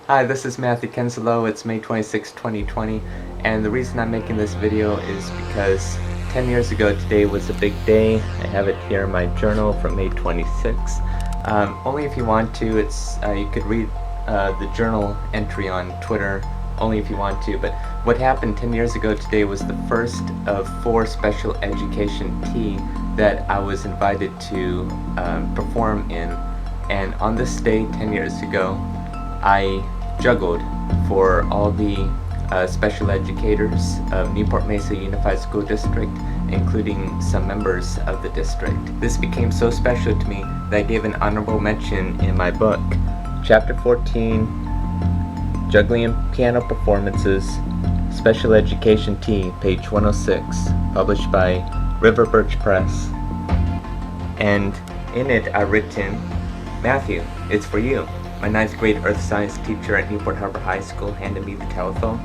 Hi, this is 𝐬𝐻𝐫𝐞𝐭. It's May 26, 2020, and the reason I'm making this video is because 10 years ago today was a big day. I have it here in my journal from May 26. Only if you want to. You could read the journal entry on Twitter, only if you want to, but what happened 10 years ago today was the first of 4 special education tea that I was invited to perform in, and on this day 10 years ago I juggled for all the special educators of Newport Mesa Unified School District, including some members of the district. This became so special to me that I gave an honorable mention in my book, Chapter 14, Juggling and Piano Performances, Special Education Tea, page 106, published by River Birch Press. And in it I written, "Matthew, it's for you." My 9th grade earth science teacher at Newport Harbor High School handed me the telephone.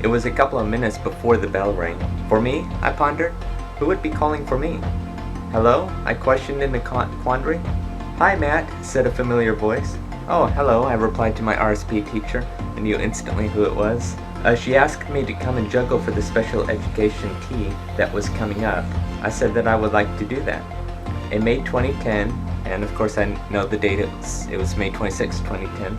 It was a couple of minutes before the bell rang. For me? I pondered. Who would be calling for me? Hello? I questioned in a quandary. "Hi, Matt," said a familiar voice. "Oh, hello," I replied to my RSP teacher, and knew instantly who it was. She asked me to come and juggle for the special education tea that was coming up. I said that I would like to do that. In May 2010, and of course I know the date, it was May 26, 2010,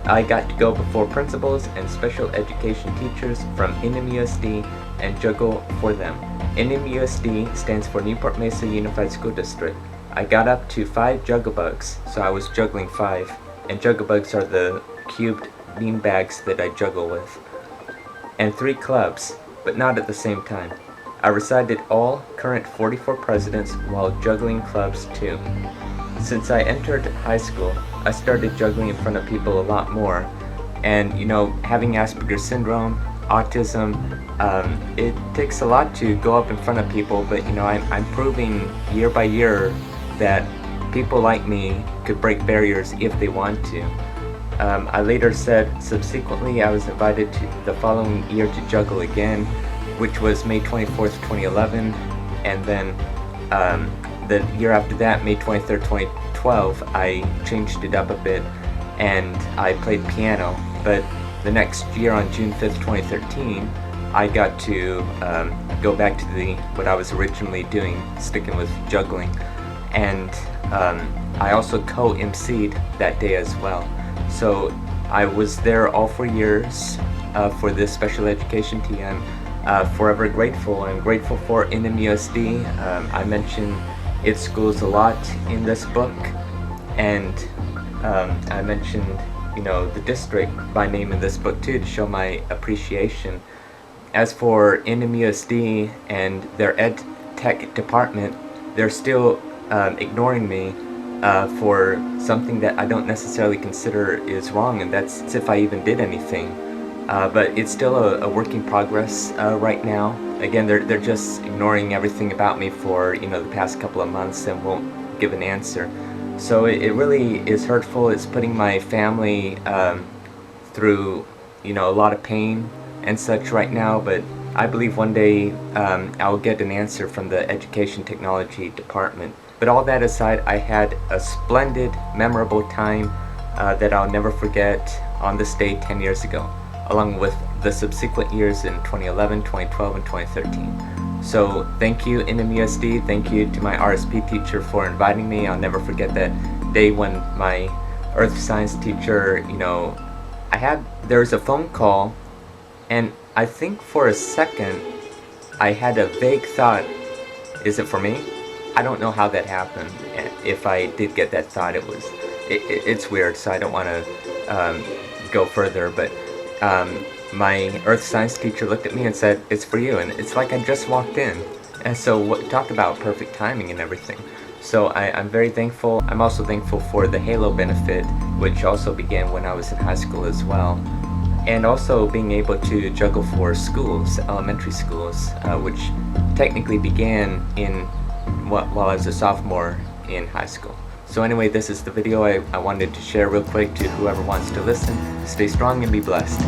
I got to go before principals and special education teachers from NMUSD and juggle for them. NMUSD stands for Newport Mesa Unified School District. I got up to 5 juggle bugs, so I was juggling 5, and juggle bugs are the cubed bean bags that I juggle with, and 3 clubs, but not at the same time. I recited all current 44 presidents while juggling clubs too. Since I entered high school, I started juggling in front of people a lot more, and having Asperger's syndrome, autism, it takes a lot to go up in front of people, but I'm proving year by year that people like me could break barriers if they want to. I later said, subsequently I was invited to the following year to juggle again, which was May 24th, 2011, and then the year after that, May 23rd, 2012, I changed it up a bit and I played piano. But the next year, on June 5th, 2013, I got to go back to what I was originally doing, sticking with juggling. And I also co-emceed that day as well. So I was there all 4 years for this special education tea. I'm forever grateful. I'm grateful for NMUSD. I mention its schools a lot in this book, and I mentioned the district by name in this book too, to show my appreciation. As for NMUSD and their ed tech department, they're still ignoring me for something that I don't necessarily consider is wrong, and that's if I even did anything. But it's still a work in progress right now. Again, they're just ignoring everything about me for the past couple of months and won't give an answer. So it really is hurtful. It's putting my family through a lot of pain and such right now. But I believe one day I'll get an answer from the Education Technology Department. But all that aside, I had a splendid, memorable time that I'll never forget on this day 10 years ago, along with the subsequent years in 2011, 2012, and 2013. So thank you, NMUSD. Thank you to my RSP teacher for inviting me. I'll never forget that day when my earth science teacher, there was a phone call, and I think for a second I had a vague thought, is it for me? I don't know how that happened. If I did get that thought, it's weird, so I don't want to go further, but my earth science teacher looked at me and said, "It's for you," and it's like I just walked in. And so talk about perfect timing and everything. So I'm very thankful. I'm also thankful for the Halo benefit, which also began when I was in high school as well, and also being able to juggle for schools, elementary schools, which technically began while I was a sophomore in high school. So anyway, this is the video I wanted to share real quick to whoever wants to listen. Stay strong and be blessed.